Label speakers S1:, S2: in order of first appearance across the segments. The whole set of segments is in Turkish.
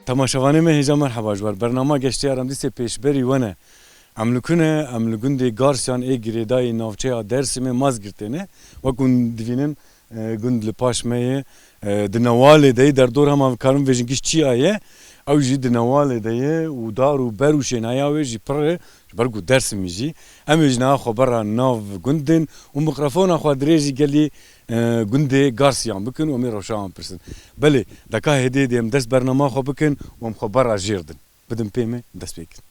S1: تماشاوانه من هجا مرحبا جوار برنامه گشتی ارم دیسه پیشبری ونه عمل گنده گارسیان ای گریدای نافچه درسی من ماز گرتنه و گند دوینن گند لپاش میه دنواله دی در دور هم کارم ویژنگیش چی آیه او جی دنواله دیه و دار و بر و شنایا و جی پره برگو درس میجی اما جنا خبر ناف گندن و میکروفون خو دریجی گلی گنده گارسیان بکن و می روشان پرسن بله دکا هدیه دیم دست برنامه خو بکن و خبر جیردن بدم پیمه دست بکن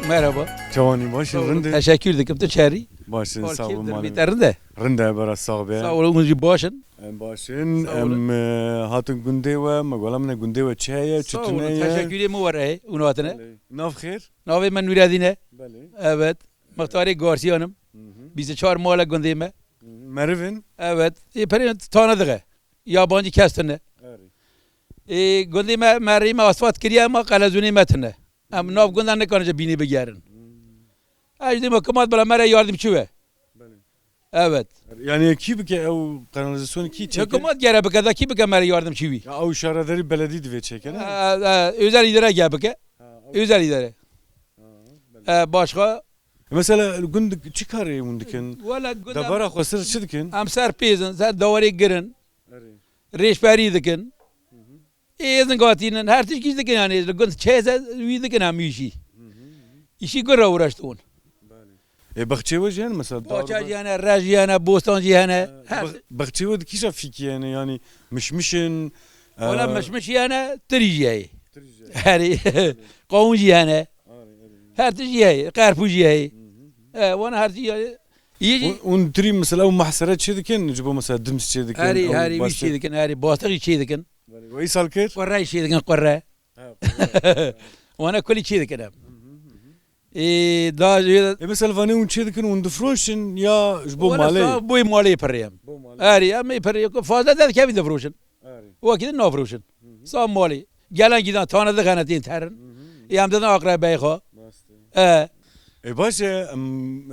S2: Merhaba.
S1: Cevani başın rende.
S2: Teşekkür ederim. Teşekkür.
S1: Başın sağ olun malum.
S2: Rende.
S1: Rende bara sağ be.
S2: Sağ olun unucu başın.
S1: Başın hatun günde ve magalamne günde ve çaya
S2: Sağ olun.
S1: çütüne.
S2: Teşekkür ederim uğrağı. Unutana.
S1: Nav khair.
S2: Navi men Nuradine.
S1: Bale.
S2: Evet. Muhtari Garsiyanım. Bize çağır mala gündeme.
S1: Mervin.
S2: Evet. Peri tanıdığı. Yabancı kestine. Gündeme merime asfalt kiriye ama kalazuni metne. Am nav gündan ne kanıca bini begerin. Ajdi mahkumat bala mera yardımcı ve. Evet.
S1: Yani ki bike o kanalizasyonu ki çeker.
S2: Hükümet gere bike da ki bike mera yardımcı ve.
S1: Ya o şaradari belediye de çeker.
S2: Özel idare gel bike. Özel idare. Başka.
S1: Mesela günde çıkar bundikin. Da bara khosir çıdkin.
S2: Am ser pezin, ser davari girin. Reşberi dikin. İzin gatinin her tişkiz dikin yani. Gün çeyze dikin am işi. İşi göre uğraştın.
S1: Bahçe ve yani mesela.
S2: Bahçe yani, raj yani, bostancı yani.
S1: Bahçe ve kişa fiki yani mişmişin.
S2: Valla mişmiş yani trijiye. Yani kavuncu yani. Her tişkiye, karpucu yani. Wana her şey iyi.
S1: Un tri mesela o mahsara çedikin, jibo mesela dims çedikin.
S2: Hari bir çedikin, hari bastı çedikin.
S1: Ve isal kır.
S2: Qorra çedikin, qorra. Wana kulli çedikin. Daha
S1: mesela vani un çedikin un difroşin ya jibo mali.
S2: Bu mali parayım. Hari ama parayım fazla da kebi difroşin. O akide ne difroşin. Sağ mali. Gelen giden tanıdık anatin terin. Yamdan akrabay kho.
S1: باشه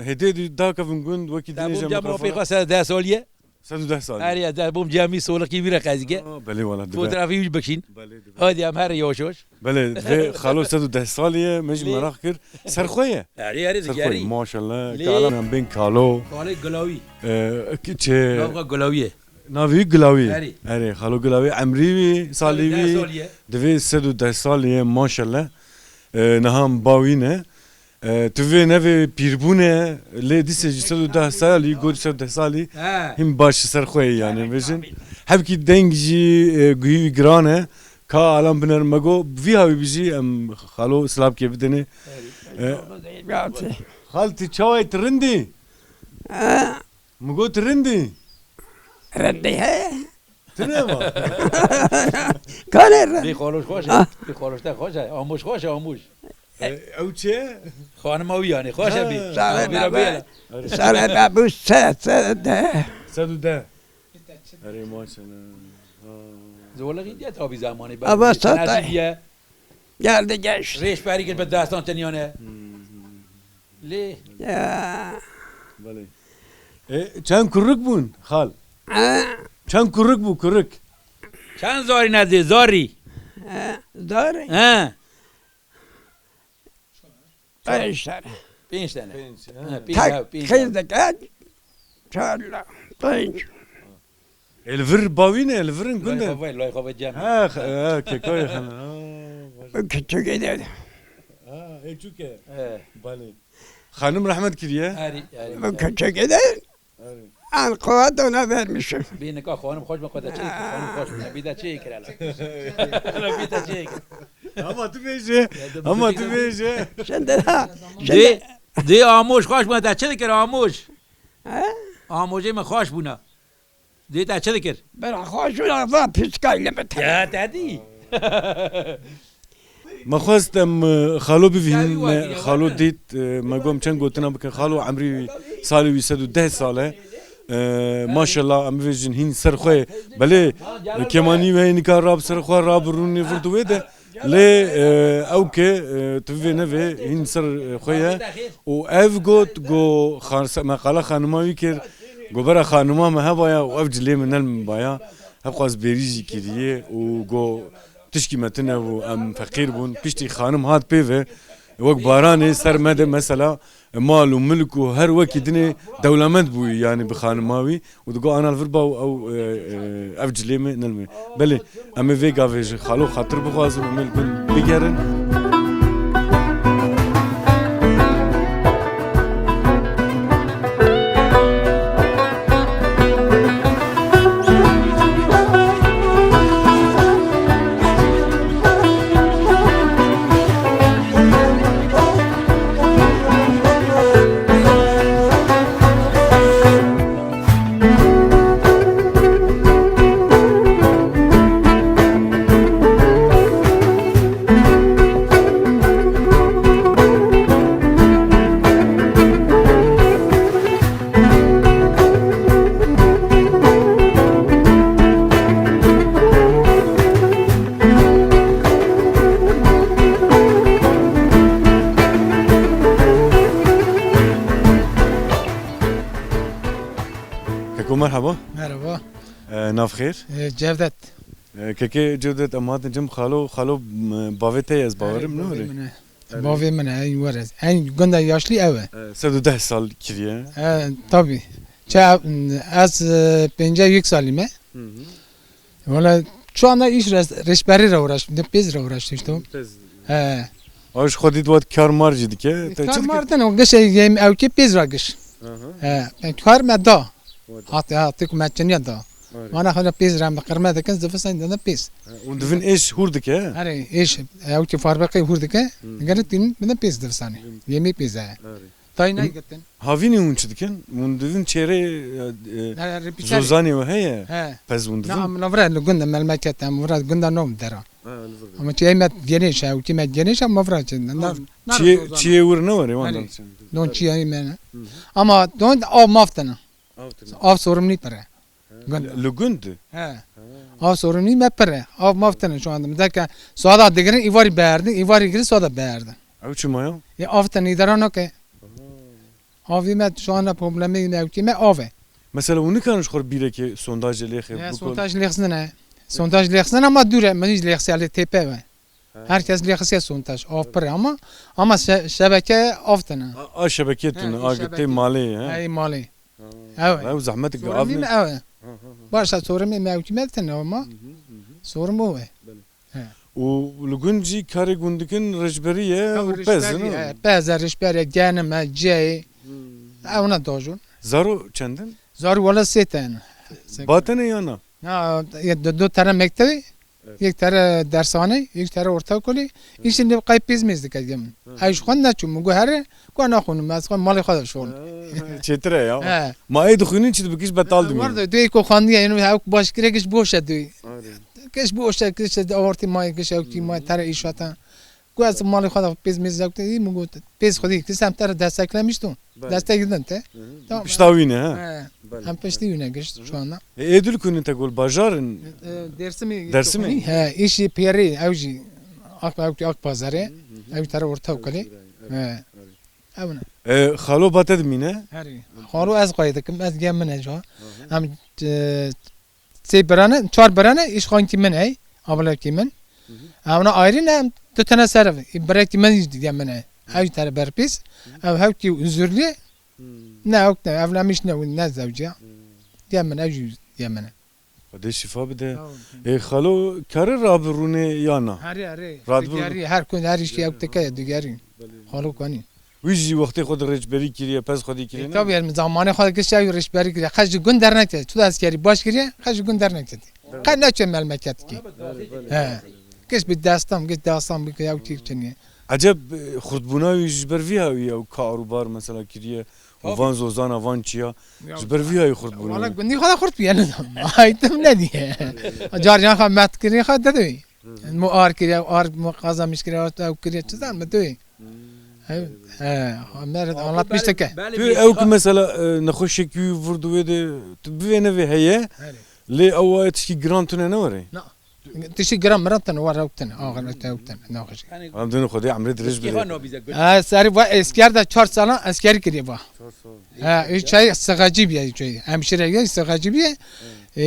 S1: هدیه دا کفن گوند وکی دنیجا
S2: میکروفون. موافقه 110 سالیه.
S1: 110 سال.
S2: آره دا بوم جامی سوال کی میره قضیه.
S1: بله والا.
S2: فوتوغرافی بکشین. هادی هم هر یوشوش.
S1: بله و خالو 110 سالیه مش مراخ کر سرخویه.
S2: آره دیگری.
S1: ماشاءالله کالام هم بین کالو.
S2: کاله گلاوی.
S1: چه؟
S2: ناوگا گلاویه.
S1: ناوی گلاوی. آره خالو گلاوی عمری سالیوی. دوی 110 سالیه ماشاءالله. نهم باوینه. توی نوی پیربونه لیدیسه 110 سالی گوری 110 سالی هم باش سرخوی yani بچن هب کی دنگی گوی گرانه کا الان بنر مگو وی هاوی بیجی ام خالو سلاب کی بدنه خالتي چای ترندی مگو ترندی
S3: ردی ها
S1: تنما
S3: کاره
S2: بی خالوش خوشه بی خالوش تا خوشه آموش خوشه آموش
S1: او چه
S2: خانماوی یعنی خوشه بی
S3: سال بابو 110
S1: 110 اره ماشاءالله
S2: زولگی دیت آبی زمانی
S3: اما ساته geldi geçti.
S2: ریش بری که به دستان تنیانه لی
S1: بله چند کرک بون خال چند کرک بو کرک
S2: چند زاری نده زاری
S3: داره
S2: ها
S3: 5 tane.
S2: 5 tane.
S3: Kız da gel. Çarla. 5.
S1: الفر باوینه الفرن گنده
S2: لای خواب جمع
S1: ها که کوی خانه
S3: Küçük ederdi.
S1: ای چوکه بله خانم رحمت کریه
S3: Bu küçük eder. Al kovat ona vermişim.
S2: Bir nikah hanım hoş bakıda çek hanım hoş bir de çek hele bir de çek
S1: ama tu beje ama tu beje
S3: Şimdi ha.
S2: دی آموش خوش بوده چه دکر آموش آموزه من خوش بونه دی تا چه دکر
S3: Ben hoşuna var püskayla mı?
S2: یا دادی
S1: ما خواستم خالو بفهم خالو ديت ما قوم كان قلت انا خالو عمري سالی 210 ساله ماشاءالله ام ویژن هین سرخوی بله کمانی و اینکار راب سرخوی راب رونی فردوه ده لی او که توی نوی هین سرخویه و اف گو مقاله خانماوی کر گو برا خانما مه بایا و اف جلی من علم بایا هب قاس بریجی کریه و گو تشکی متنه و ام فقیر بون پیشتی خانم هات پیوه وقت بارانه سر مده مثلا مال و ملك وهر وقت دني دولمند بوي يعني بخانماوي وتقول انا الفربا او افجلي نلمي بلي اما فيغا فيج خالو خاطر بغازم ملكن بيجرن مرحبا
S4: مرحبا
S1: ناف خير
S4: جودت
S1: كيكي جودت امات جم خالو باوته از باورم نوري
S4: باوی من این ورز این گنده یاشلی اوه
S1: 110 سال کریه
S4: tabii چه از 51 سالime valla şu anda iş reşberi uğraştım biz uğraştım
S1: Aş خودی دوات کار مارجی دیگه
S4: kar mardan o gece yem evki biz ragiş kar medda hatta kumetçeniye da Mana hala biz ram kırma da kız dufsan da biz
S1: und wenn iş hurdik ya
S4: Hani iş evki farbaqi hurdik garetin bana biz dufsan yemi biz Tayna gittin
S1: havini unçdiken und wenn çere zozani ve heye pez und
S4: نعم نفرد لقنا ملمكة مفرد قنا نوم درا أما تيمت جنيش أو تيمت جنيش أما مفرد
S1: çiye vur ne var ya ondan
S4: دون شيء يمنا أما دون أو مافتنا أو صورمني برا
S1: lugund
S4: أو صورمني ما برا أو مافتنا شو عندهم ذاك سوادا دقرن إيواري بيردن إيواري يقري سوادا بيردن
S1: او çmaya
S4: يا أفتنا يدرانو كه أو يمت شو عنا problemي ما كي أوه
S1: mesela onu kanış khor bire ki sondaj lexe
S4: Ya sondaj lehsene. Sondaj lehsene ama düre meniz lehsiyali tepe ve. Herkes lehsiye sondaj ofper ama şebeke oftana.
S1: a şebeke tunu a gitti mali ha
S4: Ay mali. Evet.
S1: o zahmet
S4: Sorun mi evet. Başta sorun mi mevkimetten ama sorun bu ve.
S1: o lugunci kare gundikin rejberiye o pezin
S4: Pezar rejberiye geneme cey. Ona dojun.
S1: zaro çendin
S4: Zor valla seten.
S1: batene yana
S4: Ha dو tane mektebi. یک تره درسانه یک تره ortaokuli işin de kayıp bizmizdik adamın. Ay şu anda çünkü bu her konu konum az mali kadar şu.
S1: çetre ya ma ey dukhunun çid bikiş bataldım
S4: Vardı diye ko khandi yani ha baş kire geç boş etti. Geç boş etti işte orti may geç etti may tare işata. Kuaz mali kadar bizmizdik dedi mu biz khodi ki sen tare desteklemiştin. Destekledin te.
S1: Tamam. Piştavine ha.
S4: Hem peştevine geç şu anda.
S1: Edül kunu te gol bajarın
S4: Dersi mi? Ha işi piyeri evci ak pazarı. Ev tare ortaokuli. Avna.
S1: Xalo bated mine.
S4: Heri. Xalo az qaydık. Az gemine jo. Am se berane, çar berane iş xan kimin ey? Abla kimin? Avna ayrı ne? Du tane serv. İbrek kimin gemine. Ev tare berpis. Ev hevki üzürlü. Ne yok ne evlenmiş ne zavcı. Gemine ev gemine.
S1: Hadi şifa bide. Xalo karı rabrune yana.
S4: Heri. Her gün her işi yaptık ya digeri. Xalo kani.
S1: Vijji vakti xod rejberi kiriye pez xodi kiriye.
S4: Tabii yani zamanı xod ki şey rejberi kiriye. Kaç gün dernek dedi. Tu askeri baş kiriye. Kaç gün dernek dedi. Kaç ne çem memleket ki. Geç bir dastam bir kıyafet çeniye.
S1: Acaba xudbuna rejber viya ya karubar mesela kiriye. Van zozana van çiya. Rejber viya xudbuna.
S4: Valla gündü xod xurt bir yani. Aytım ne diye. Jarjan xod mat kiriye xod dedi. Mu ar kiriye ar mu qazamış kiriye o kiriye çizar mı dedi. Evet. Mer anlatmıştık ki.
S1: Tu ew ki mesela nexweşekî vurdu wê de tu bivêne vê heye lê ew tişkî giran tune ne were?
S4: تشي جرام مرتن ورا وقتن آخر وقتن ناخش.
S1: Em dînê xwedê emrê dirêj bide.
S4: سری و اسکر دا 4 سال اسکر کردی با. این چای سقاجی بیه چای. همشیره سقاجی بیه.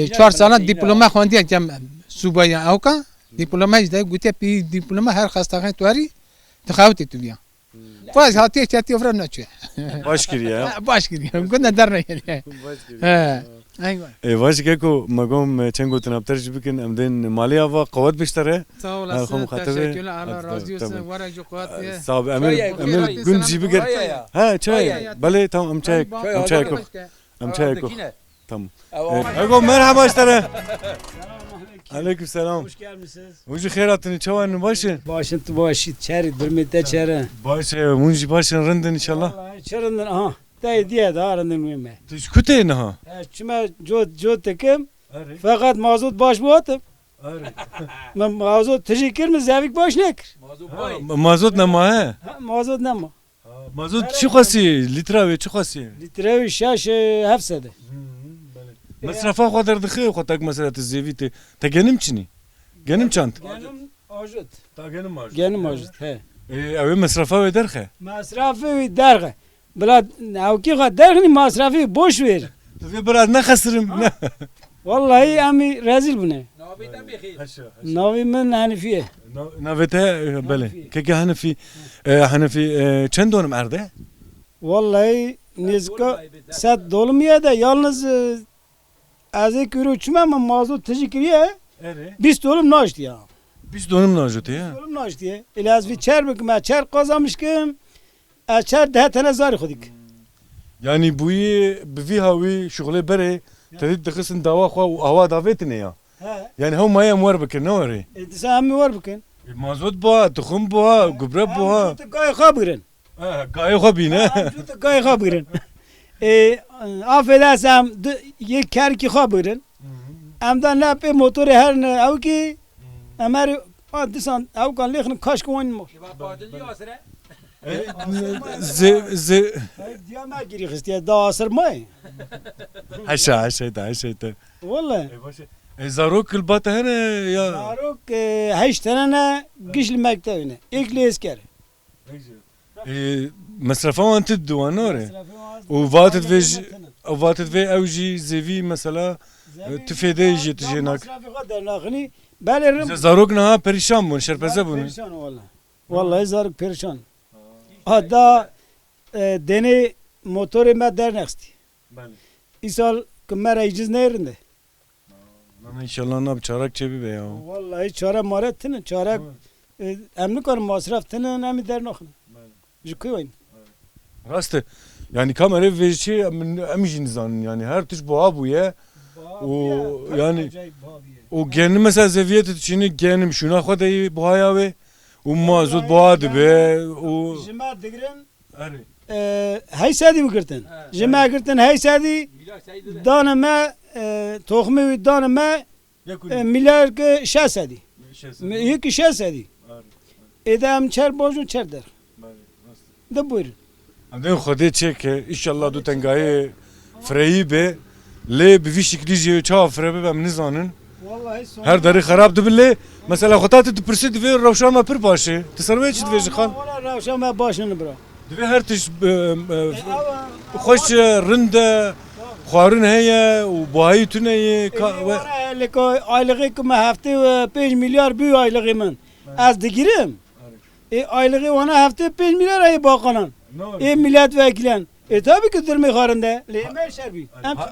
S4: 4 سال دیپلم خواندی کم صوبای اوکا. دیپلم ایش ده گوته پی دیپلم هر خستاخه تواری تخاوتی تو بیا. فاز هاتی چاتی افراد نچه.
S1: Baş kiriye.
S4: باش کردی. گونه در نه. ایوه.
S1: Baş keko magom çen gotin aptar jî bikin em dên maliya va qewet biştere.
S4: Sağ olasın. Teşekkürler. Allah razı olsun. Vara jukat.
S1: Sağ ol. Emel gün jî bikir. Ha çay. Bale tamam em çay. Em çay ko. Em çay ko. Tamam. Ego merhaba iştere. Aleyküm selam.
S5: Hoş gelmişsiniz.
S1: Ucu khairatın çavan başın.
S5: Başın tu başı çeri durmete çeri.
S1: Baş munji başın rındın inşallah.
S5: Vallahi çerinden aha. Dayı diye da arındın mühime.
S1: Tiş kute ne ha?
S5: Çime jod tekim. Fakat mazot baş bu atıp. Ben mazot teşekkür mi zevik baş nekir.
S1: Mazot ne ma he?
S5: Mazot ne ma?
S1: Mazot çi xasi litra ve çi xasi?
S5: Litrevi şaş hafsede.
S1: Masrafa kadar dıxı xatak mesela tezevite. Ta genim çini. Genim çant.
S5: Genim ajut.
S1: Ta genim var.
S5: Genim ajut. He.
S1: Ev masrafa ve derxe.
S5: Masrafı derge. Bla avki ga dergni masrafı boş ver.
S1: Ve biraz ne xasırım ne.
S5: Vallahi ami rezil bu ne? Navi men Hanifiye.
S1: Navete bele. Keke Hanefi. Hanefi çend dönüm erde?
S5: Vallahi nizka set dolmuyor da yalnız azek ürü uçma ama mazot teşekkürüye biz dolum naştı ya.
S1: Biz dönüm najutu ya.
S5: Dolum naştı ya. İlaz bir çer büküm, çer kazanmışkım. Çer daha tane zar kodik.
S1: Yani bu bir havi şugule bere tedid dıxısın dava xwa u hava davetine ya.
S5: He.
S1: Yani hem maya muar bikir ne var?
S5: Disa mi var bükün.
S1: Mazot boğa, tohum boğa, gübre boğa.
S5: Gay xabırın.
S1: Gayı xwa bine.
S5: Gay xabırın. Affedersem ye kerki xabırın. Amdan ne pe motoru her ne av ki Ömer disan av kan lehn kaşk oynamıyor.
S1: Ze
S5: Diyama giri xistiye da asırmay.
S1: haşa da.
S5: Vallahi.
S1: Zarok kılbat hene ya.
S5: Zarok heş tane gişli mektebine. İkli esker.
S1: Masrafa wan tiddu an nore. U vatet ve evji zevi mesela tüfede jit jenak.
S5: Masrafı kadar nakini. Belirim.
S1: Zarok na perişan bun, şerpeze bun.
S5: Perişan vallahi. Vallahi zarok perişan. Hatta deni motoru me derneksti. İsal kımera iciz nerinde?
S1: İnşallah ne çarak çebi be ya.
S5: Vallahi çare marettin, çare emni kan masraftın emi dernakın. Jukuyun.
S1: Rastı. Yani kamera ve şey emişin zanın yani her tür boğa bu ya. O yani o kendi mesela seviyet içini kendim şuna kadar boğaya ve o mazot boğadı be o.
S5: Jima digrin. Heysedi mi kırtın? Jima kırtın heysedi. Danıma tohmu danıma milyar ke şahsedi. Yeki şahsedi. Edam çer bojun çer der. Da buyurun.
S1: Amden xwedê çeke inşallah du tengayê fireyî be lê bi vî şeklî jî çawa fire bibe em nizanin her derê xerab dibe lê mesela xwe te dipirsî divê rewşa me pir baş e tu ser wê çi divê ji xan
S5: Rewşa me başını bırak.
S1: divê her tişt xweş rind e xwarin heye û buhayî tune ye
S5: Aylığı ki me hafte 5 milyar büyü aylığı min. Az digirim. Aylığı ona hafte 5 milyar ayı bakanan. Milletvekilen. Tabii ki durma karında. Leyme şerbi.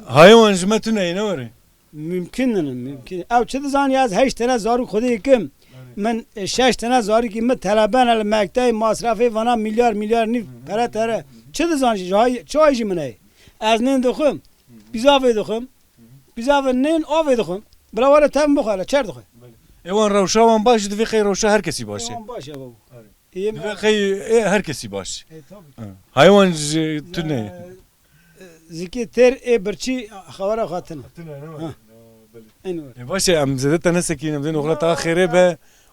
S1: hayvan ji me tune ye ne were
S5: Mümkün. Ev çi dizan yaz 8 tane zarı xwedê kim. Min 6 tane zarı ki min teleben el mektey masrafê vana milyar niv pere tere. Çi dizan jî çay jî min ey. Ez nin dixwim. Bizavê dixwim. Bizavê nin avê dixwim. Bila were tem bixwele çer dixwe.
S1: ewan rewşa wan baş divê xey rewşa herkesî baş e
S5: Baş ya babu.
S1: divê xey herkesî baş haywan ji tune ye
S5: Zikê ter birçî xewara xatin.
S1: باشه ام زده تنه سکینم دین اخلا تا خیره به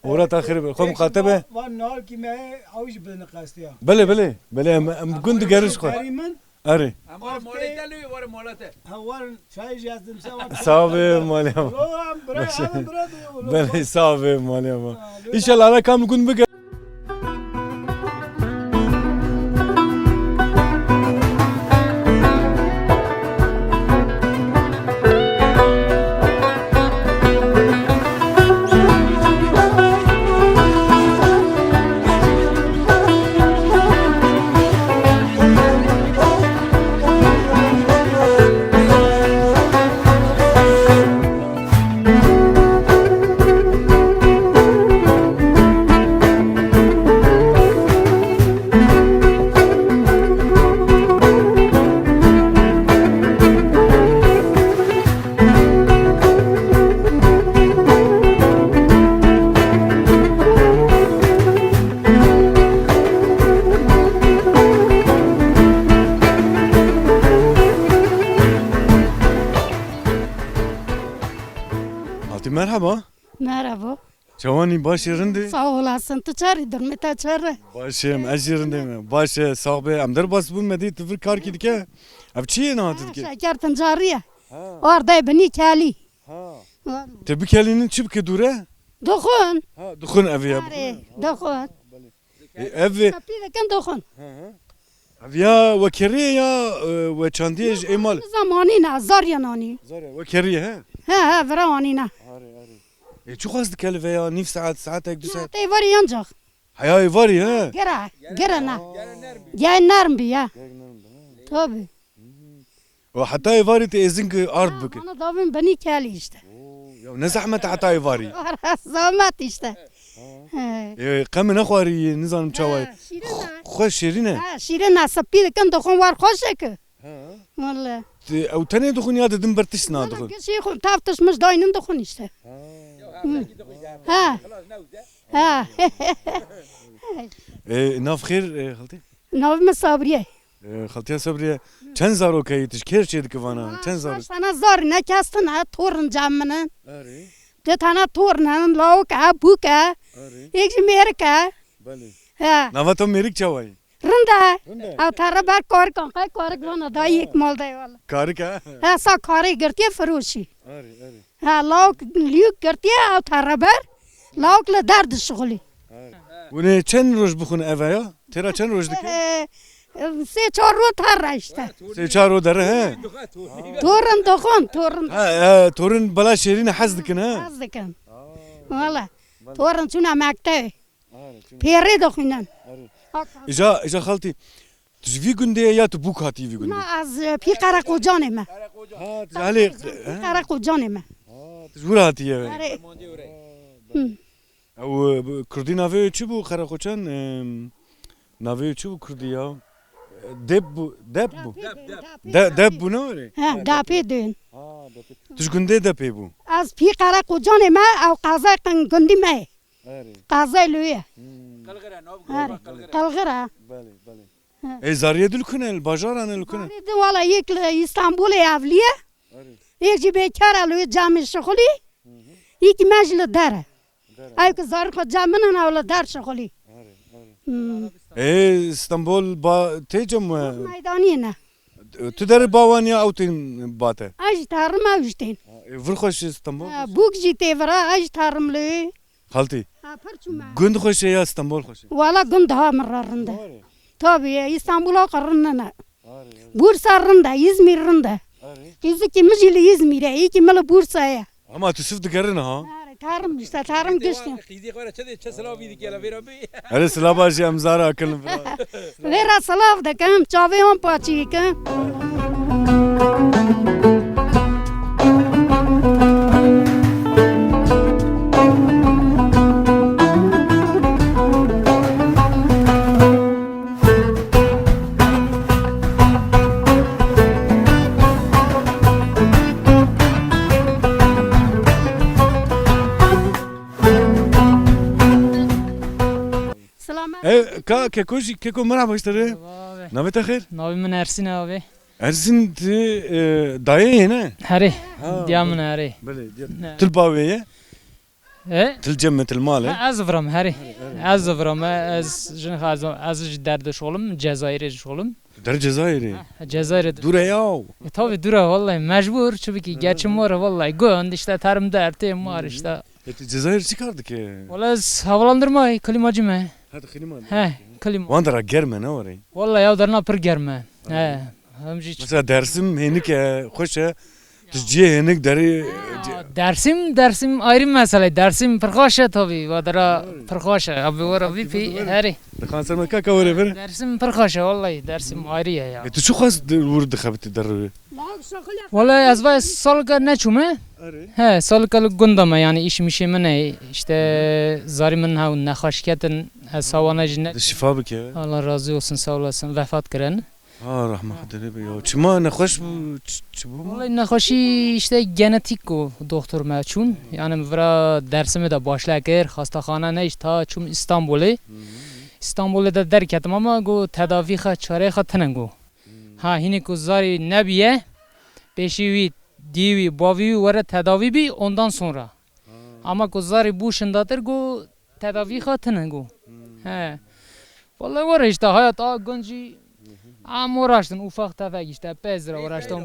S1: و ورات آخر خم خاطبه
S5: Van nal ki me avuç bedene kastiya.
S1: بله بله بله ام كنت جارش خو
S5: Kerimin
S1: أري
S2: Ama molete lui var molete.
S5: ha var çay yazdım sen.
S1: صعبة مالي أما
S5: Oğlum bırak hemen bırak.
S1: بله صعبة مالي أما إن شاء الله أنا كم كنت بقى Altı merhaba.
S6: Merhaba.
S1: Çavani baş yerinde.
S6: Sağ olasın. Tu çarıdır mı ta çarı?
S1: Başım ez yerinde mi? Baş sahibi amder bas bu medit tevr kar ki dike. Ab çiye ne hatı dike?
S6: Şeker tıncarıya. Orada beni kali.
S1: Ha. Tebrik elinin çıp ki dure.
S6: Dokun.
S1: Ha dukun evi ya.
S6: Dokun.
S1: Evi.
S6: Kapıyı da kan dokun.
S1: Evi ya vekeriye ya ve çandiyej emal.
S6: Zamanına zar yanani.
S1: Zare vekeriye he.
S6: Ha veravanina.
S1: Çok az dikeli veya nif saat ek du saat.
S6: Te var yancak.
S1: Hayay var ya.
S6: Gera. Gerana. Gelner mi ya? Tabii.
S1: Ve hatta evari te ezin ki ard bıkı.
S6: Bana da beni kali işte.
S1: Ya ne zahmet hatta evari.
S6: Zahmet işte.
S1: Kamen akhwari nizanım çavay.
S6: Şirina.
S1: Xoş şerine.
S6: Ha şirina sapıyı kan dokun var hoşek. Vallahi.
S1: او تاني دخون يا دم برتشنا
S6: Ana
S1: دخون
S6: kişi taftışmış dayının dokun işte. Ha. Ha.
S1: ناف خير خالتي
S6: Navime sabriye.
S1: خالتي صبري چند زارو كي تشكير چيد كوانا چند زارو
S6: Sana zor ne kestin ha torun camının.
S1: اري
S6: De tane torunun lavuk ha buka.
S1: اري
S6: Ekşi merika.
S1: بله
S6: Ha.
S1: نافاتو ميريك چاوي
S6: Rında.
S1: رنده
S6: Av tara bar kar kan kay kar gona da yek mal da wala.
S1: كاركا
S6: Ha sa kare girtiye froşi.
S1: اري اري
S6: Ha lavuk liyuk girtiye av tara bar. Lavuk la derd şغلي.
S1: وني چند روز بخون اوا يا ترى چند روز دك
S6: Se çorru tarra işte.
S1: سي چارو دره ها
S6: Torun dokun torun.
S1: ها تورن بلا شيرين حزدكن ها
S6: Azdıkın. Valla. Torun şuna mekte. Peri dokunan.
S1: اجا خالتي تجفي گنده يا تبوك هاتي في گنده
S6: Ma az pi kara kocanım.
S1: ها تجالي
S6: Kara kocanım.
S1: تجور هاتي يا
S6: Are.
S1: او کردی ناوی چی بو خراخوچان ناوی چی بو کردی یا دب بو دب بو نه
S6: Ha dapi dön.
S1: تش گنده دپی بو
S6: Az pi kara kocanım av qaza kan gündime. Qaza lüye. Kalgıra.
S1: بله بله ای زاریه دل کنه بازاران دل کنه
S6: De valla yek İstanbul evliye. Yek bekar alıyor cami şغلي. İki meclis dere. Ay ki zar ko camının avla der şغلي.
S1: ای استانبول با تیجم
S6: Meydanine.
S1: تو در باوان یا او تین باته
S6: Aj tarım avjten.
S1: ورخوش استانبول
S6: Buk jite vara aj tarımlı.
S1: خالتي
S6: Ha perçuma.
S1: گند خوش یا استانبول خوش
S6: Valla gün daha mırrarında. Tabii İstanbul'a karınına. Bursa'rında, İzmir'rinde. Kızı kimiz ile İzmir'e, iyi kimili Bursa'ya.
S1: اما تو سفت گرنه ها
S6: Tarım işte, tarım geçti.
S2: Xizi qara çe selavî dikela vera bi.
S1: اره سلاباشی امزارا اکل
S6: Vera salav da kam, çave on paçi kam. Selamet.
S1: كيكوجي كيكو مرحبا اشتري نبيت خير
S7: ناوی من ارسین آبی
S1: ارسن دايه هنا
S7: هری دیا من هری
S1: بله تلباويه تل جمة المال
S7: از ورم هری از ورم از جن خازم از درد شغلم جزایر شغلم
S1: در Cezayir'i
S7: جزایر
S1: Dure yav
S7: tabi dura vallahi mecbur çünkü geçim var vallahi gön işte tarım dertim var işte
S1: Cezayir çıkardı ki
S7: vallahi havalandırma klimacı mı
S1: Hadi klima
S7: he klima
S1: Vandara germe ne var
S7: vallahi ya darına pır germe he hemci
S1: Mesela Dersim henik hoş Tücciye henik deri
S7: Dersim ayrı mesele dersim pırkaşa tabi vadara pırkaşa abi var abi pi heri
S1: Kanser meka kavre ver
S7: dersim pırkaşa vallahi dersim ayrı ya
S1: Tu şu khas vurdu khabti der
S7: vallahi az vay salga ne çume he salga gundama yani işmişim ne işte zarimin ha nakhaşketin savanajne
S1: Şifa bike
S7: Allah razı olsun sağ olasın vefat kıran
S1: Ha rahmet ederim ya Çima ne hoş bu çubu
S7: vallahi nakhaşi işte genetik o doktor meçun yani vra dersimi de başlayır hastakhana ne işte çum İstanbul'da da derketim ama go tedavi kha çare kha tenengo ha hini ko zari nebiye peşivi divi bavi vara tedavi bi ondan sonra ama ko zari bu şındadır go tedavi kha tenengo he vallahi var işte hayat genci am uğraştın ufak tefek işte pezra uğraştın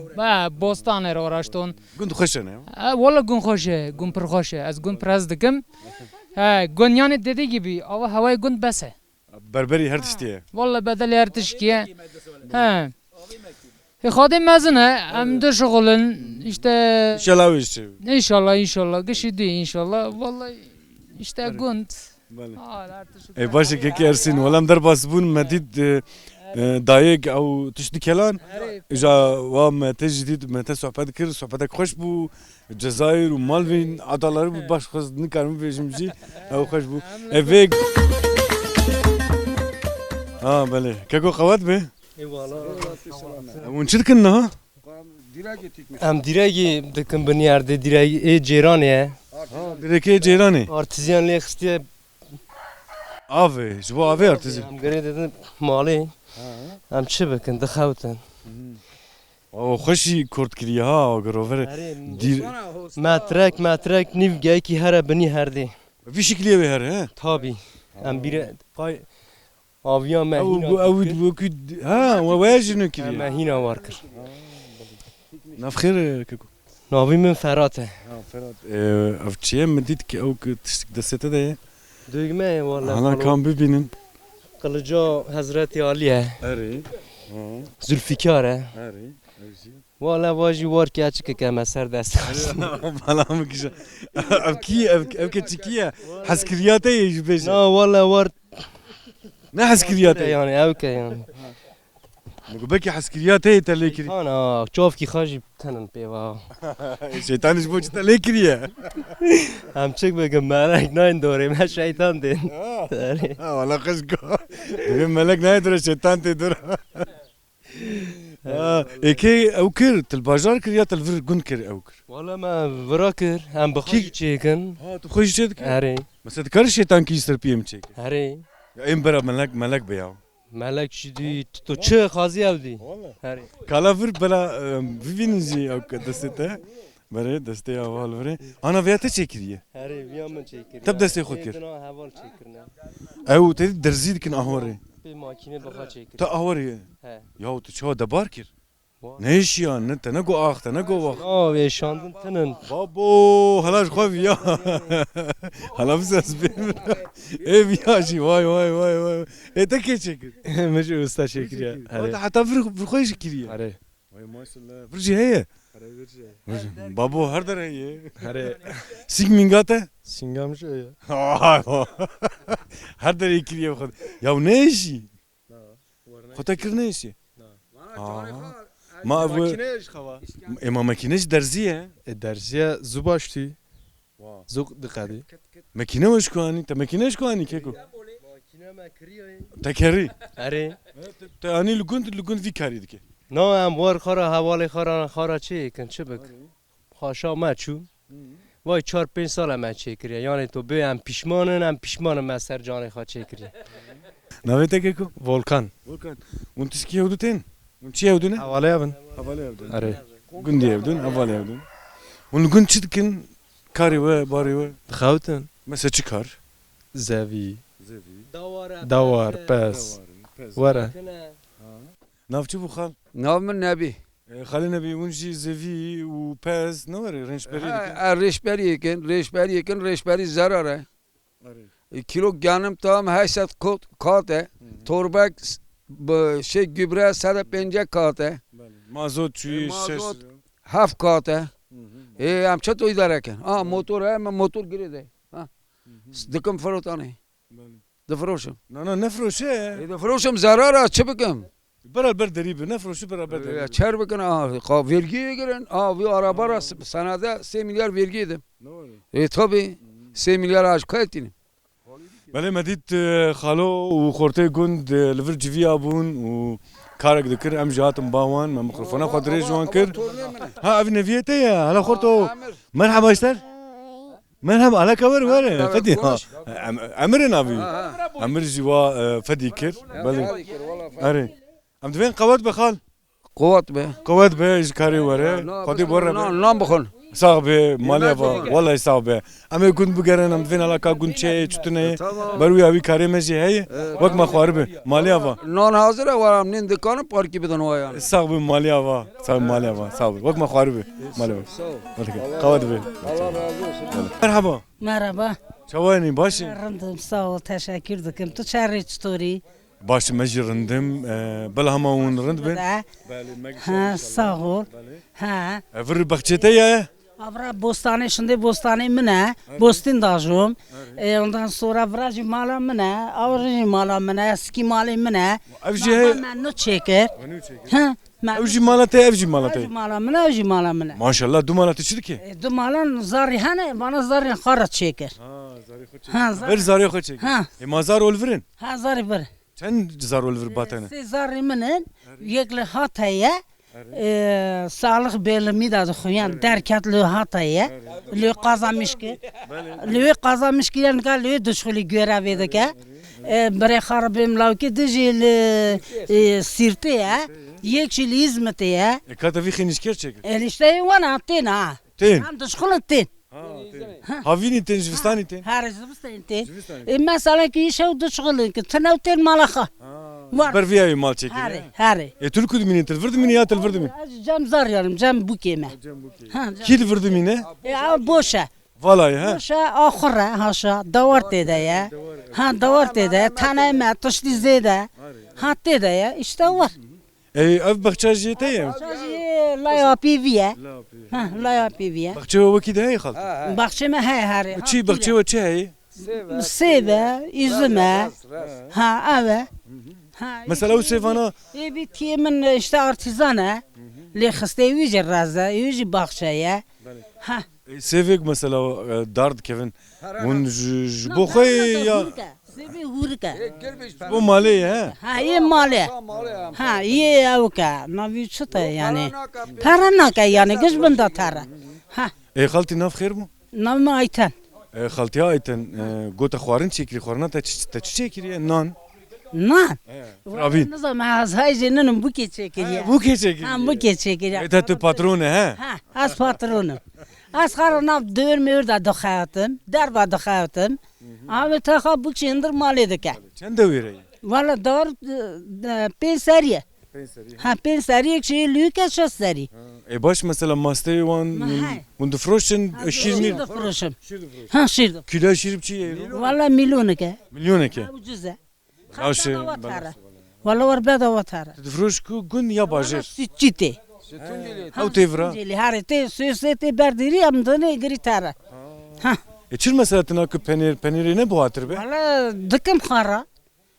S7: bostanera uğraştın
S1: Gundu hoş ne
S7: vallahi gün hoşe gün pır hoşe az gün prezdikim he gün yani dediği gibi ama havayı gün bese
S1: Berberi her tiştiye
S7: والله بدل يرتشكي ها خادم مزنه ام ده شغلن işte
S1: İnşallah işte
S7: inşallah gışıdı inşallah vallahi işte gunt
S1: Başka keki Ersin Walam der basbun medid dayek او تشتي كلان اجا وام تجديد متى صحبت كر صحبتك خوش بو الجزائر ومالفين عضلار باش خز نكرم بيجمجي او خوش بو افيك بله كيكو قوات به ونشركنا ها
S8: ام دیرگی دکن بنیارده دیرگی ای جیرانه
S1: دركي جيراني
S8: آرتیزیان لیخستیه
S1: افي جبو افي ارتزي
S8: ام گره دیدن مالی ام چه بکن دخوتن
S1: او خوشي كورت كريا ها غروفر دير
S8: مترک نیو گای کی هر بنی هر دی
S1: في شكليه بهر ها
S8: تابی ام بیره قای آویان
S1: او ها وواجنو كريا
S8: مهینا وارکر
S1: نفخير كيكو
S8: ناوی من فراته
S1: فراد افتشيه مديت كي او دسته ده
S8: دوگمه والا
S1: انا كان ببينن
S8: قلجا حضرت عالیه
S1: اري
S8: زلفیکاره
S1: اري
S8: والا واجی وار که اچه که کم سر دست
S1: فلا مكشا ابكي ابكي تشكيه حسكرياته يجبش
S8: نه والا وار
S1: نه حسكرياته
S8: يعني او که يعني
S1: نقول بكي حسكرياته تليكري
S8: انا شوف کی خاجی تنن پیوا
S1: شيطان جبوش تليكري
S8: هم چک بگم ملک ناین دوره من شیطان دین
S1: والله خشكو بين ملك نايدر الشيطان تدور اكي اوكر تلباجار كريا تلفر كنكر اوكر
S8: والا ما وراکر هم بخوی چیکن
S1: ها تو خوش جدك
S8: هری
S1: بس تكر الشيطان كي يستر بيم تشيك
S8: هری
S1: ام برا ملك بياو
S8: ملک شدی تو چه خازی اودی هری
S1: كالافر بلا فيفينجي او دسته بري دسته اول بري انا فياته چكريه
S8: هری بیام من چیکر
S1: تب دستی خود کرد.
S8: ایدنا حوال چیکرنه
S1: او تدي درزيد كن اهوري
S8: به ماکینه بخوا چیکر
S1: تا اهوري
S8: ها
S1: يا تو شو دبار كير نيش يا انت نقو اخت نقو وقت
S8: آه شاندن تنن
S1: بابو هلاش خوف يا هلا بس بيم ايه بياشي واي ايه تكي شكل
S8: مش استا چیکر
S1: هذا حتى فرخوش كريه
S8: هری
S1: واي ما شاء الله فرجي هي بابو هر در هي
S8: هری
S1: سيك مينغاته
S8: سینگام شو
S1: هر در كريه خد يا ونيشي خد كرنيشي ما ابو اما ماكينش درزيه
S9: درزیه زوباشتی زوق دقیقی
S1: ماكينه وش كواني انت ماكينه وش كواني كيكو
S8: ماکینه ما کریه
S1: تكري
S8: هری
S1: اني لو كنت في كاري دكي
S8: نه هم وار خورا حوالی خورا چی کن چه بک خاشا ما چو وای 4-5 سال ما چیکریه یعنی تو به هم پیشمانم من سر جان خوا چیکریه
S1: نويتا كيكو
S9: volkan
S1: volkan وانت سكي يودتين وانت يودنا
S9: havalı yapın
S1: حوالي يودن
S9: هری
S1: قندي يودن حوالي يودن ونقول شدكن Karı ve bari ve.
S9: Dixewtin
S1: Mesela çıkar.
S9: zevî,
S8: Dawara,
S9: dawar, pes. Were.
S1: Navçı bu xal.
S10: Nav min nebî.
S1: Xalê nebî hûn jî zevî û pez ne var rençberî dikin.
S10: Rêşberiyêkin, rêşberî zerar e. Kilo genim tam 800 kat e. Torbek şey gübre 150 kat e.
S1: Mazot çuyu şeş.
S10: Mazot. 7 kat e. Em çeto idarekin. Motor e, motor giride. Dikim firotane. Difroşum.
S1: Na nefroşe.
S10: Difroşum zarar e, çi bikim?
S1: Beraber derî nefroşu beraber derî.
S10: Çer bikin vergiye girin. Bir araba ra senede 3 milyar vergi yedim. Tabii 3 milyar aç kayıttım.
S1: Belê me dît xalo û xortê gund li vir civiya bûn û karek dikir em jî hatin bawan me mikrofona xwe dirêj wan kir. Ha ev neviyê te ye hala xorto. Merhaba işler. Merhaba hala kawer were. Fedî ha. Emirê navî. Emir jî wa fedî kir. Belê. Erê. Em divên qewet be xal.
S10: Kuvat be.
S1: Qewet be ji karê were. Xwedî bore be.
S10: Nam bixun.
S1: Sağ be maliye va. Vallahi sağ be. Em ê gund bigerin em divên hala ka gund çê çutune. Berûya wî karê me jî heye. Wek me xwar be. Maliye va.
S10: Non hazır e var amnin dükkanı parkı bidon o yani.
S1: Sağ be maliye va. Sağ maliye va. Sağ be. Wek me xwar be. Maliye va. Qewet be.
S10: Allah razı olsun.
S1: Merhaba.
S11: Merhaba.
S1: Çawanî başî.
S11: Rındım sağ ol teşekkür ederim. Tu çarı çtori.
S1: Başî me jî rindim. Bela hema hûn rind bin.
S11: Ha sağ ol. Ha.
S1: Vir baxçê te ye.
S11: Avra bostane şimdi bostane mine. Bostin dajum. Ondan sonra vrajı mala mine. Avrajı mala mine. Eski mali mine.
S1: Ev jî heye.
S11: Ben no çeker. Ha.
S1: Ev jî mala te ev jî mala te.
S11: Ev mala mine. Ev jî mala mine.
S1: Maşallah du mala te çi dike?
S11: Du malan zari hane. Bana zari xara çeker. Ha
S1: Ver zarê xwe çek.
S11: Ha.
S1: Mazar ol virin.
S11: Ha zari bir.
S1: Çend zar ol vir batene.
S11: Se zari minin. Yekli hataya. Sağlık belimi de duyan derket lü hataya lü kazanmış ki lü kazanmış ki yani lü düşkülü görevi ki bre xarabim lavki dijil sirte ya yekşil hizmeti ya
S1: Kata vi xinişker çek.
S11: işte wana tin ha
S1: Tin.
S11: hem düşkülü tin
S1: Havini ten jivistani ten.
S11: her zıbıstan tin mesela ki işe düşkülü ki tınavten malaha var
S1: Ber viya mal çekir.
S11: her
S1: Türkü mini tel virdi mini ya tel virdi mini.
S11: cam zar yarım cam bu keme
S1: Kil virdi mini.
S11: boşa
S1: Vallahi ha.
S11: boşa ahıra haşa davar dedi ya ha davar dedi taneme tuşli zede ha dedi ya işte var
S1: Ev bakça jete ya.
S11: la yapı viye ha la yapı viye
S1: Bakça vaki de xal.
S11: bakçeme her
S1: Çi bakça ve çi.
S11: seve üzüme ha ave
S1: Mesela o sevana
S11: bir tiyemin işte artizana li xiste vice razda vice bakçaya ha
S1: sevek mesela dard Kevin. Un boxay ya.
S11: Sevi hurka.
S1: Bu mali ya.
S11: Ha iyi mali. Ha iyi avuka. Navi çıta yani. Paranaka yani gızbında tara. Ha.
S1: Xalti nav xeyr mu?
S11: Navi aytan.
S1: Xalti ayten gota xwarin çekiri xwarna ta çekiri nan.
S11: Nan.
S1: Rabin.
S11: Ne zaman az hayzenin bu keçekiri.
S1: Bu keçekiri.
S11: Ha bu keçekiri.
S1: Eta tu patronu ha.
S11: Ha az patronum. Az xaranav dövmür de doxayatım. Derba doxayatım. Ama taxa bu çindir mali dike.
S1: Çend de vere.
S11: Valla dar pensariye. Ha pensariye ki lüke şasari.
S1: Baş mesela master wan und de froschen şirni.
S11: Froşum. Ha şirdi.
S1: Kilo şirip çi ye.
S11: Valla milyon ke.
S1: Milyon ke.
S11: Ucuza.
S1: Aşı.
S11: Valla var bedava tara.
S1: De froş ku gun ya bajır.
S11: Sütçite.
S1: Hav tevra.
S11: Harite süsete berdiri amdane gritara. Ha.
S1: Çil mesela tına ku peniri ne bu hatır be?
S11: Valla dıkım xara.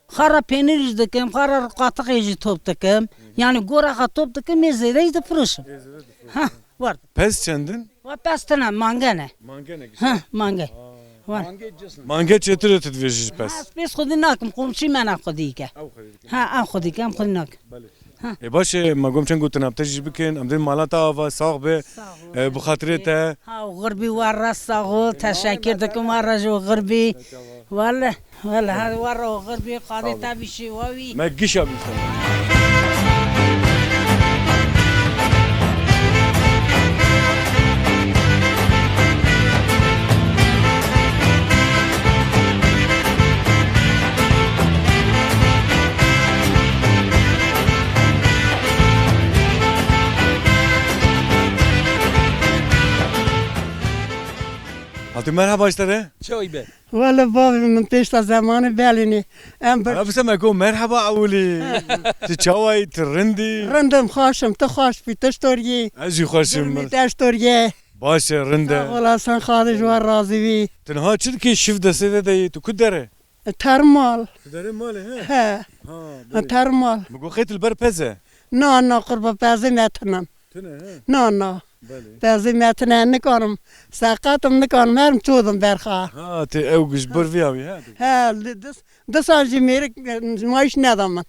S11: Xara penir dıkım, xara qatık eci top dıkım. Yani gora top dıkım ezede de froşum. Ha var.
S1: Pes çendin?
S11: Va pastana mangane.
S1: Mangene.
S11: Ha mange. Var.
S1: Mange çetir tedvejis pes.
S11: Bes xudi nakim komşi mena xudi ke. Ha an xudi ke am xudi nak.
S1: باشه ما گم چنگ گوتن ابتجی بکن ام دین مالاتا و ساق به بخاطرته
S11: ها غربي ورا صاغو تشكر دكم ورا جو غربي ولا هذا ورا غربي قاضي تابي شواوي
S1: ما تجيش ابي Hadi merhaba işte.
S2: چوی به
S3: ولی بابی من پیش تا زمان بلینی ام بر
S1: Abi sen meko merhaba avuli. Ti çavay trindi.
S3: رندم خوشم تو خوش بی تشتوریی
S1: Azi hoşum.
S3: بی تشتوریی
S1: Başı rinde.
S3: خلاصا خارج و راضی بی
S1: Tenha çirki şifde sede de tu kudere.
S3: ترمال
S1: Kudere mali he.
S3: ها
S1: Ha.
S3: ترمال
S1: Mego khayt berpeze.
S3: نه نه قربا بازی میتونم
S1: Tene he.
S3: نه نه
S1: Bale.
S3: بازی میتونم نکنم ساقاتم نکنم هرم چودم برخا
S1: Ha te evgiş bervi abi he.
S3: ها دو سال میره مایش ندام من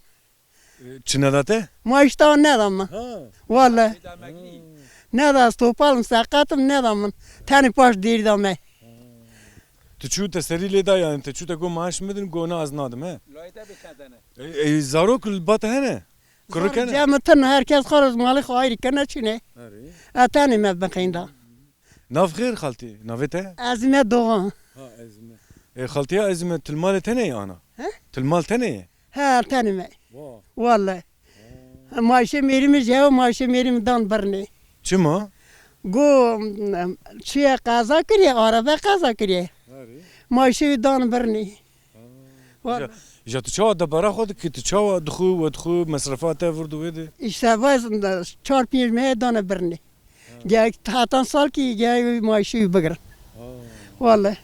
S1: Çinadate?
S3: مایش تا ندام من
S1: Ha.
S3: والا نداز تو پالم ساقاتم ندام من تانی پاش دیر دامه
S1: Tu çu teseriyle da yani te çu te go maaş midin go na aznadım he. Zarok bata he ne? Kuruk he ne?
S3: جامتن herkes خارج مالی خواهی کنه چینه اتانی مد بخینده
S1: Nav khair khalti. Navete?
S3: ازمه دوغان
S1: Ha ezme. Khaltiya ezme tilmal tene ana.
S3: He?
S1: Tilmal tene.
S3: ها تانی می
S1: Wow.
S3: والله ماشه میریم جاو ماشه میریم دان برنی
S1: Çim o?
S3: گو چیه قضا کریه عربه قضا کریه ماشه دان برنی والله
S1: Ja tu çava da bara xod ki tu çava dxu ve dxu masrafata vurdu vedi.
S3: işte باز 4-5 ماه دان برنی جای تاتان سال کی جای ماشه بگرن والله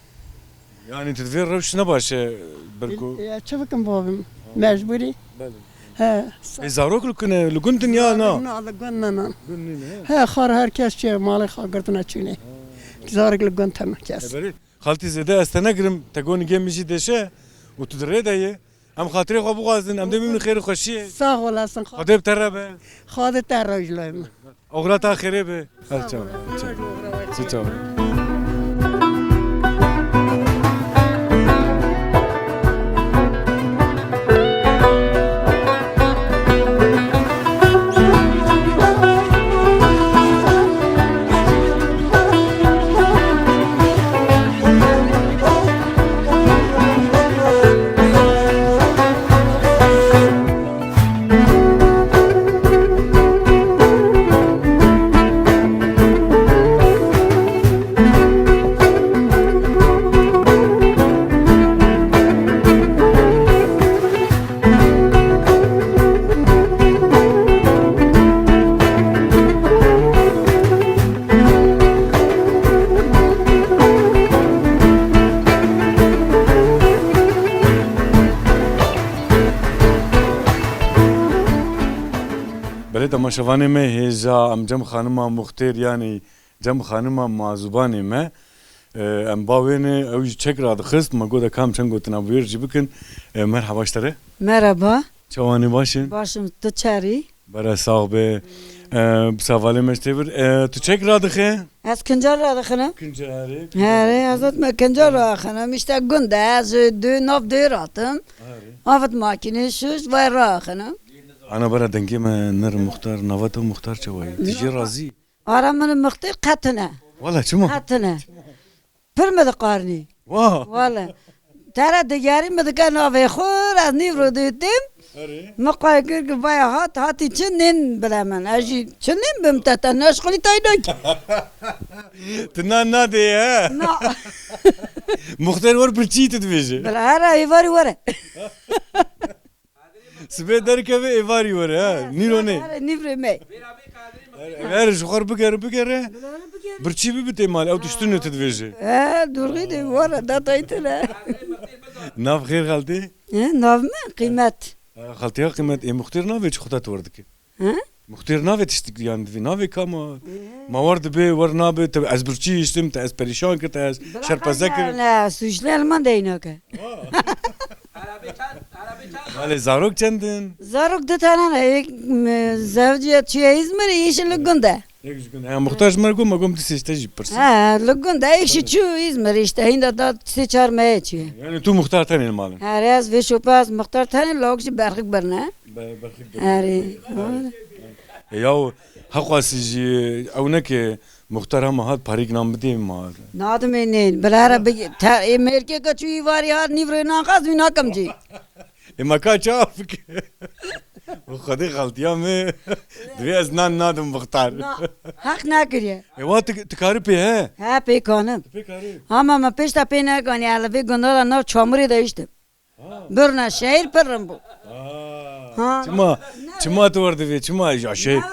S1: Yani tedbir revş ne başı berku.
S3: ya چه بکن بابم مجبوری
S1: Bale.
S3: ها
S1: Zarok lukune luguntin ya na.
S3: نه لگن نه ها خار herkes چه مال خاگرتنا چینه زارگ لگن تن کس
S1: Beri. Khalti zede astana girim tegoni gemiji deşe. U tu dere daye. Am khatri xo bu gazin am de min khair xoşi.
S3: sağ olasın
S1: Xadeb terabe.
S3: خواهد تر رجلایم
S1: Oğlata xire be. Çao. Çao. بله تماشاوانه me heza am cem xanıma muxtir yani cem xanıma mazubane me em bavene ev çek radı xist ma goda kam çen gotina buyur jibikin merhaba iştere
S12: Merhaba,
S1: çavani başın
S12: başım Tıçari.
S1: bara sağ be savale meştebir tu çek radı xe
S12: Az Kıncar radıkınım.
S1: Kincari
S12: Hele, azat me Kıncar radıkınım. İşte günde az dü nav dü ratım. Afet makine şuş ve radıkınım.
S1: ana bara dengi me ner muhtar navata muhtar çavayı tiji razı
S12: Aramın mıhtır katına.
S1: valla çimo
S12: Katına. Pırmadı karni.
S1: vah
S12: Valla. Tara digari mi dikan ave khur az nivro dütüm. Maqay ki baya hat için nin bilemen. Aji çinin bim tata naşkuli taydak.
S1: tınan na de ya
S12: Na.
S1: muhtar var bir çiğ tedveji
S12: Bela ara ivari vare.
S1: Sbe derkeve evari var ha. Nilo ne?
S12: Ara nivro me.
S1: Ver şu xor bigere. Birçi bi bite mal. Ev düştüne tedveji.
S12: Durgi de vare da taytına.
S1: Nav khair khalti?
S12: Nav mı? Kıymet.
S1: Khaltiya kıymet muhtar nav hiç xutat vardı ki. Muhtar nav istik yani vi nav kama. Ma vardı be var nav be tabi az birçi istim ta az perişan kırta az şerpazakir.
S12: La suçlu alman deyno ki.
S1: Vale zarok çendin.
S12: Zaruk da tanan ek zavciyat çiğ İzmir işin lügünde.
S1: Muhtar jmargo magom tisi işte jipırsı.
S12: Lügünde ekşi çiğ İzmir işte hinda da seçar meye çiğ.
S1: Yani tu muhtar tanil malın.
S12: Herez ve şopaz muhtar tane lokşi berkik berne. Ari.
S1: Yav haqqasici avnake muhtar ama hat parik nam bide mal.
S12: Nadım enin. Belara bir Amerika kaçıyor var ya nivre nakaz bir nakamcı.
S1: Ema kaç afk. خدي غلطيا مي دوی از نان نادم بختار
S12: حق نکریه
S1: اوا تکاری پی he
S12: ها پیکانم ama ما پیش تا پی نکنی حالا بی گندالا نو چاموری داشتم برنا شهر پرم بو
S1: چما تو ورد وی چما یا شهر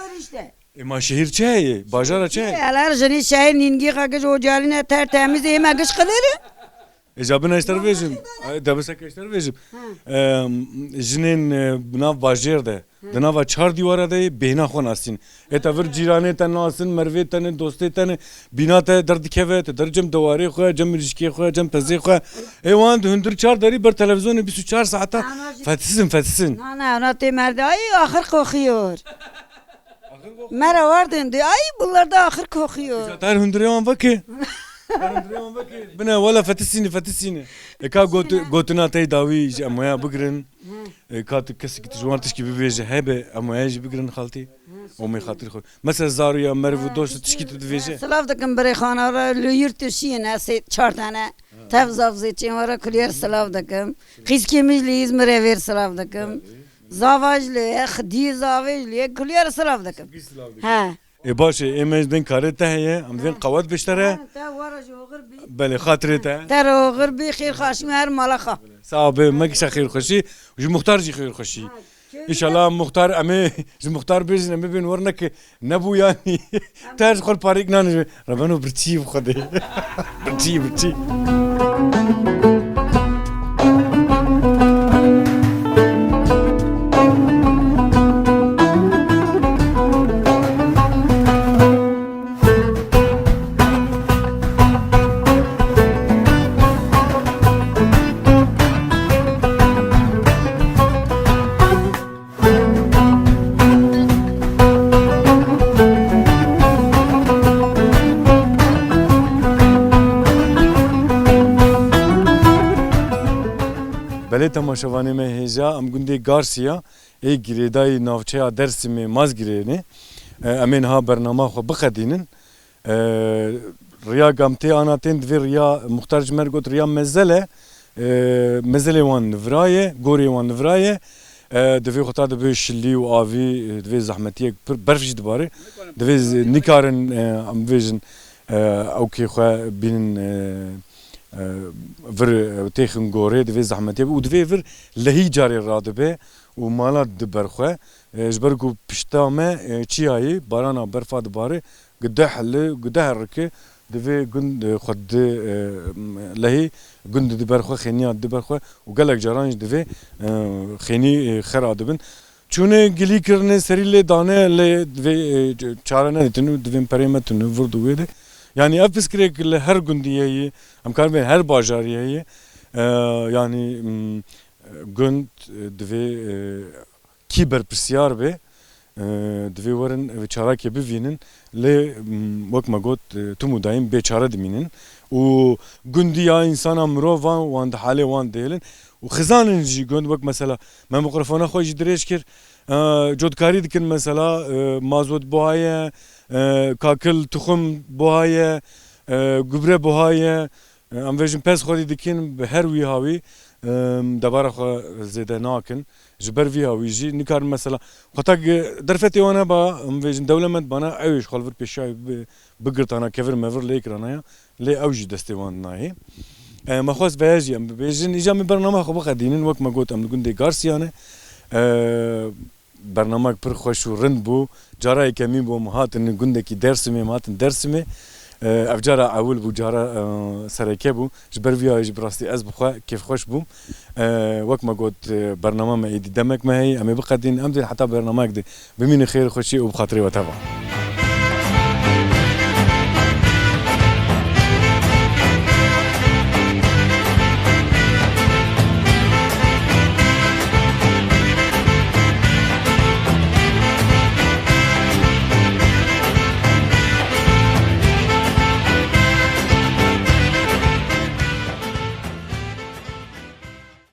S1: ما şehir çay bajara çay
S12: Alar jeni şehir ningi kagız o caline ter temiz yeme kış kılır
S1: ecabına işler vejim dabısak işler vejim jinin buna bajerde dınava çar divara da behna xon asin etavır cirane tan asin merve tan doste tan bina ta derd keve ta dercem dawari xo cem ilişki xo cem pezi xo evan hündir çar dari bir televizyon 24 saata fetsin
S12: ana te merde ay ahır kokuyor Mera vardın diyor ay bunlar da ahır kokuyor
S1: Tar hündür evan vaki Bine valla fetisini Eka gotuna tay davi amaya bugrin Kat kesik tijwartiş gibi veje hebe amaya bugrin khalti Omi khatir khol Mesela zaruya mervu dost tişkit veje
S12: Slav dakım bire khana ra lüyürtüşi nase 4 tane tevzavzi çimara kliyer slav dakım Xiskemizli İzmir'e ver slav dakım Zavajlı, xdi zavajlı, kliyer slav dakım Ha
S1: باشه امجدن کارته هیه امدن قوات بشتره بله خاطرته
S12: ترى غربي خير خاشم هر مالخه
S1: صعب ما كش خير خوشي وج مختار جي خير خوشي ان شاء الله مختار امي ج مختار بيزن امي بين ورنك نبو يعني تاج خل باريك نان ربنا برتي بخدي برتي بله تماشاوانی من هیجا ام گنده گارسیا ای گریدای نافچه درسیم ماز گرینه امین ها برنامه خو بخدینن ریا گامتی آناتین دوی ریا مختار جمر گوت ریا مزله وان نفرایه گوری وان نفرایه دوی خطا دوی شلی و آوی دوی زحمتیه برفش دباره دوی نیکارن ام ویژن اوکی خو بین ver têxin gorê divê zehmetê û divê vir lehî carê radibe û mala diberxwe ji ber ku pişta me çiyayê barana berfa dibare gideh herike divê gund xwe lehî gund diberxwe xêniya diberxwe û gelek caran jî divê xênî xera dibin çûnê gilî kirine serî lê dane lê divê çare nedîtin û divên perê me tune vir du wê de Yani ev piskirek li her gundiyeyi, em karin ben her bajariyeyi, yani gund divê kî berpirsiyar be, divê werin çarakê bivînin lê wek me got tûm û dayîm bêçare dimînin û gundiya insana mirovan wan di halê wan dêlin û xizanin jî gund wek mesela me mikrofona xwe jî dirêj kir cotkarî dikin mesela mazot buhaye kakil tuxum buhaye gübre buhaye em vêjin pez xwedî dikin bi her wî hawî debara xwe zêde nakin ji ber vî hawî jî nikarin mesela xwetek derfetê wan heba em vêjin dewlemend bana ew ê ji xwe li vir pêşayê bigirtana kevir mevir lê kiranaya lê ew jî destê wan nayê me xwest veya jî em bibêjin îja min bername xwe bixedînin wek me got em li gundê Garsiyane برنامه پر خوش و رند بو جارای کمی بو مهاتن گندکی درسمی مهاتن درسمی افجارا اول بو جارا سرکه بو جبر ویا جبراستی از بخوا کیف خوش بو وقت ما قلت برنامه ما ایدی دمک ما هی امی بقدین امدین حتی برنامه کدی بمین خیر خوشی و بخاطری و تبع